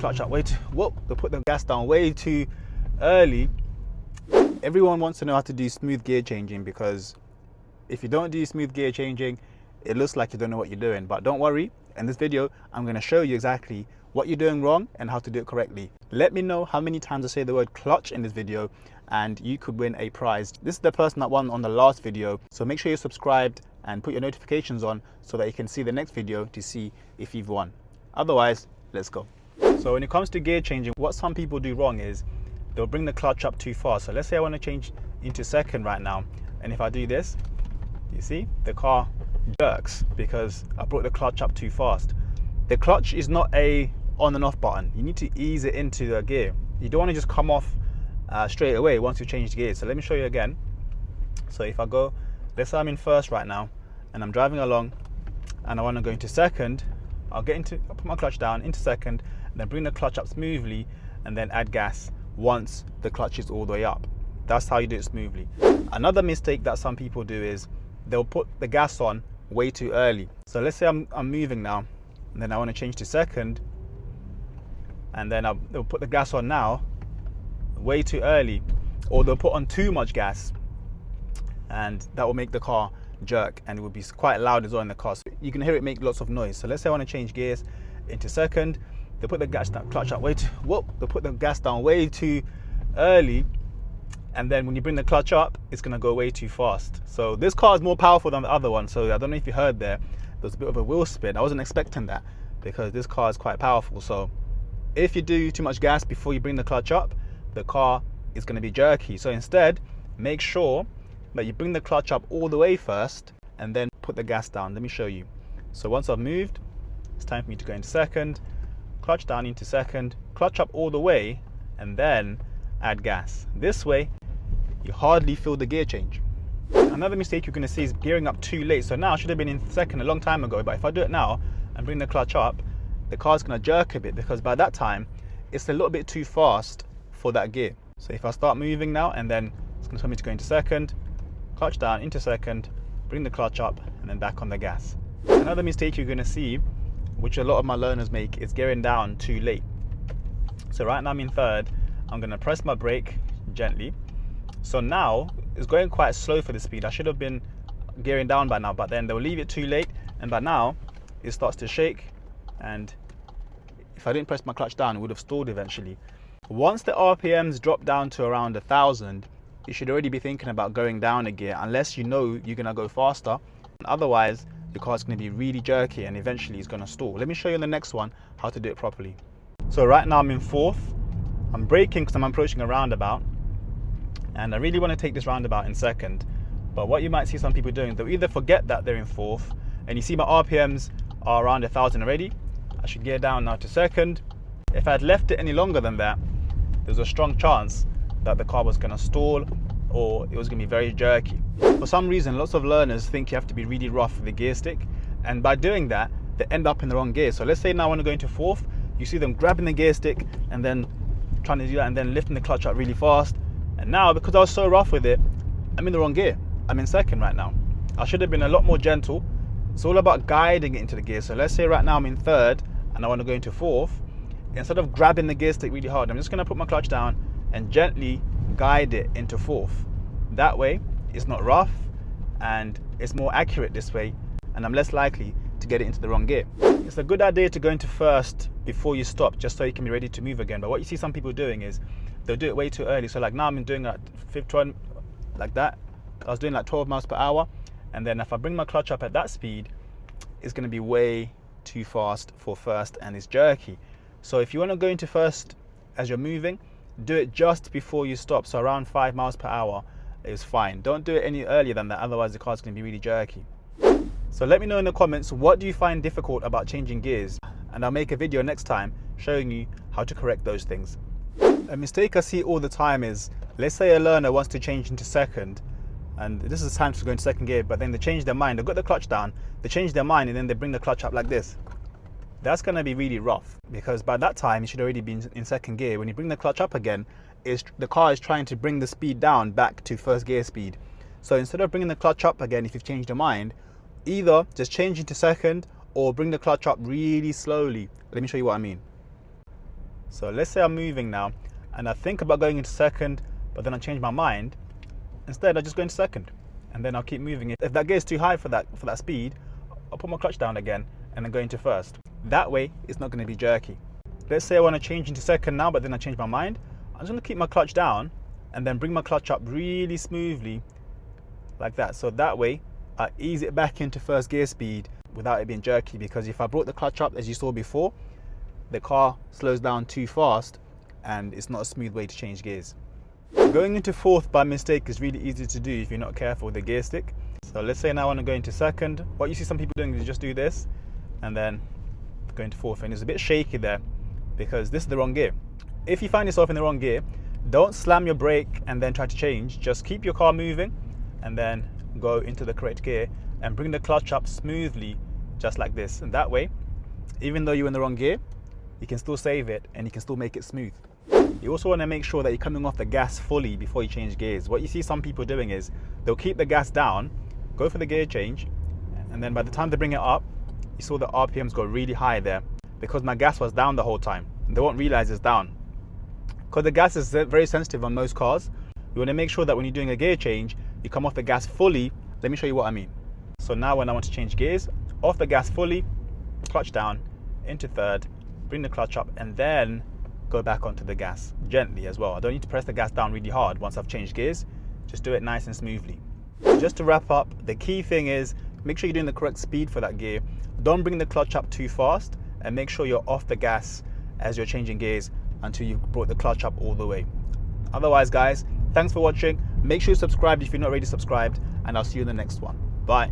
clutch up way too, they put the gas down way too early. Everyone wants to know how to do smooth gear changing, because if you don't do smooth gear changing, it looks like you don't know what you're doing. But don't worry, in this video, I'm going to show you exactly what you're doing wrong and how to do it correctly. Let me know how many times I say the word clutch in this video, and you could win a prize. This is the person that won on the last video, so make sure you're subscribed and put your notifications on so that you can see the next video to see if you've won. Otherwise, let's go. So when it comes to gear changing, what some people do wrong is they'll bring the clutch up too fast. So let's say I want to change into second right now, and if I do this, you see the car jerks because I brought the clutch up too fast. The clutch is not a on and off button. You need to ease it into the gear. You don't want to just come off straight away once you change gears. So let me show you again. So if I go, let's say I'm in first right now and I'm driving along and I want to go into second, I'll put my clutch down into second and then bring the clutch up smoothly and then add gas once the clutch is all the way up. That's how you do it smoothly. Another mistake that some people do is they'll put the gas on way too early. So let's say I'm moving now and then I want to change to second, and then they'll put the gas on now way too early, or they'll put on too much gas, and that will make the car jerk, and it will be quite loud as well in the car. So you can hear it make lots of noise. So let's say I want to change gears into second, they put the clutch up way too, they put the gas down way too early, and then when you bring the clutch up, it's going to go way too fast. So this car is more powerful than the other one. So I don't know if you heard there's a bit of a wheel spin. I wasn't expecting that because this car is quite powerful. So if you do too much gas before you bring the clutch up, the car is going to be jerky. So instead, make sure that you bring the clutch up all the way first and then put the gas down. Let me show you. So once I've moved, it's time for me to go into second, clutch down into second, clutch up all the way, and then add gas. This way, you hardly feel the gear change. Another mistake you're going to see is gearing up too late. So now I should have been in second a long time ago, but if I do it now and bring the clutch up, the car's going to jerk a bit because by that time, it's a little bit too fast for that gear. So if I start moving now and then it's going to tell me to go into second, clutch down into second, bring the clutch up and then back on the gas. Another mistake you're going to see, which a lot of my learners make, is gearing down too late. So right now I'm in third, I'm going to press my brake gently. So now it's going quite slow for the speed. I should have been gearing down by now, but then they'll leave it too late, and by now it starts to shake, and if I didn't press my clutch down, it would have stalled eventually. Once the RPMs drop down to around 1,000, you should already be thinking about going down a gear, unless you know you're going to go faster. Otherwise, the car's going to be really jerky and eventually it's going to stall. Let me show you in the next one how to do it properly. So right now I'm in fourth. I'm braking because I'm approaching a roundabout, and I really want to take this roundabout in second. But what you might see some people doing, they'll either forget that they're in fourth, and you see my RPMs are around 1,000 already. I should gear down now to second. If I had left it any longer than that, there's a strong chance that the car was going to stall or it was going to be very jerky. For some reason, lots of learners think you have to be really rough with the gear stick, and by doing that, they end up in the wrong gear. So let's say now I want to go into fourth, you see them grabbing the gear stick and then trying to do that and then lifting the clutch up really fast. And now, because I was so rough with it, I'm in the wrong gear. I'm in second right now. I should have been a lot more gentle. It's all about guiding it into the gear. So let's say right now I'm in third and I want to go into fourth. Instead of grabbing the gear stick really hard, I'm just going to put my clutch down and gently guide it into fourth. That way, it's not rough and it's more accurate this way, and I'm less likely to get it into the wrong gear. It's a good idea to go into first before you stop, just so you can be ready to move again. But what you see some people doing is they'll do it way too early. So like now I'm doing like 12, like that. I was doing like 12 miles per hour, and then if I bring my clutch up at that speed, it's going to be way too fast for first and it's jerky. So if you want to go into first as you're moving, do it just before you stop. So around 5 miles per hour is fine. Don't do it any earlier than that, otherwise the car's going to be really jerky. So let me know in the comments, what do you find difficult about changing gears? And I'll make a video next time showing you how to correct those things. A mistake I see all the time is, let's say a learner wants to change into second, and this is time to go into second gear, but then they change their mind. They've got the clutch down, they change their mind, and then they bring the clutch up like this. That's going to be really rough, because by that time you should already be in second gear. When you bring the clutch up again, the car is trying to bring the speed down back to first gear speed. So instead of bringing the clutch up again, if you've changed your mind, either just change into second or bring the clutch up really slowly. Let me show you what I mean. So let's say I'm moving now and I think about going into second, but then I change my mind. Instead I just go into second and then I'll keep moving it. If that gear is too high for that speed, I'll put my clutch down again and then go into first. That way it's not going to be jerky. Let's say I want to change into second now, but then I change my mind. I'm just going to keep my clutch down and then bring my clutch up really smoothly like that. So that way I ease it back into first gear speed without it being jerky, because if I brought the clutch up as you saw before, the car slows down too fast and it's not a smooth way to change gears. Going into fourth by mistake is really easy to do if you're not careful with the gear stick. So let's say now I want to go into second. What you see some people doing is just do this and then go into fourth, and it's a bit shaky there because this is the wrong gear. If you find yourself in the wrong gear, don't slam your brake and then try to change. Just keep your car moving and then go into the correct gear and bring the clutch up smoothly, just like this. And that way, even though you're in the wrong gear, you can still save it and you can still make it smooth. You also want to make sure that you're coming off the gas fully before you change gears. What you see some people doing is they'll keep the gas down, go for the gear change, and then by the time they bring it up, you saw the RPMs go really high there because my gas was down the whole time. They won't realize it's down. Because the gas is very sensitive on most cars, you want to make sure that when you're doing a gear change, you come off the gas fully. Let me show you what I mean. So now when I want to change gears, off the gas fully, clutch down, into third, bring the clutch up, and then go back onto the gas gently as well. I don't need to press the gas down really hard once I've changed gears. Just do it nice and smoothly. Just to wrap up, the key thing is make sure you're doing the correct speed for that gear. Don't bring the clutch up too fast, and make sure you're off the gas as you're changing gears until you've brought the clutch up all the way. Otherwise guys, thanks for watching. Make sure you're subscribed if you're not already subscribed, and I'll see you in the next one. Bye.